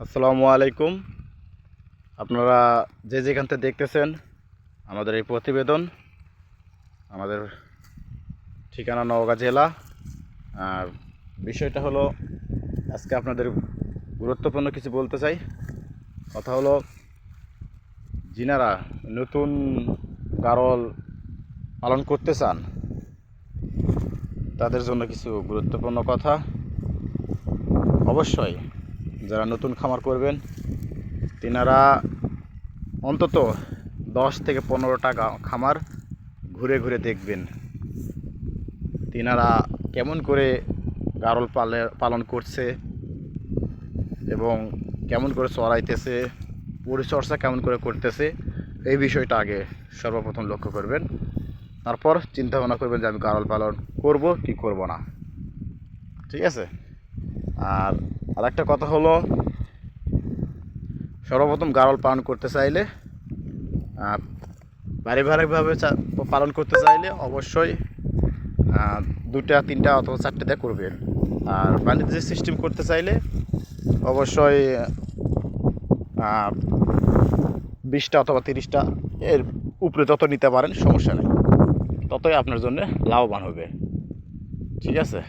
আসসালামু আলাইকুম। আপনারা যে যেখান থেকে দেখতেছেন আমাদের এই প্রতিবেদন, আমাদের ঠিকানা নওগাঁ জেলা। আর বিষয়টা হলো, আজকে আপনাদের গুরুত্বপূর্ণ কিছু বলতে চাই। কথা হলো, যিনারা নতুন গারল পালন করতে চান তাদের জন্য কিছু গুরুত্বপূর্ণ কথা। অবশ্যই যারা নতুন খামার করবেন তিনারা অন্তত 10 থেকে 15টা খামার ঘুরে ঘুরে দেখবেন তিনারা কেমন করে গারল পালন করছে এবং কেমন করে চড়াইতেছে, পরিচর্যা কেমন করে করতেছে, এই বিষয়টা আগে সর্বপ্রথম লক্ষ্য করবেন। তারপর চিন্তা ভাবনা করবেন যে আমি গারল পালন করব কি করব না। ঠিক আছে? আর আরেকটা কথা হলো, সর্বপ্রথম গারল পালন করতে চাইলে, পারিবারিকভাবে পালন করতে চাইলে অবশ্যই 2টা 3টা অথবা 4টা করবেন। আর বাণিজ্য সিস্টেম করতে চাইলে অবশ্যই 20টা অথবা 30টা, এর উপরে যত নিতে পারেন সমস্যা নেই, ততই আপনার জন্য লাভবান হবে। ঠিক আছে?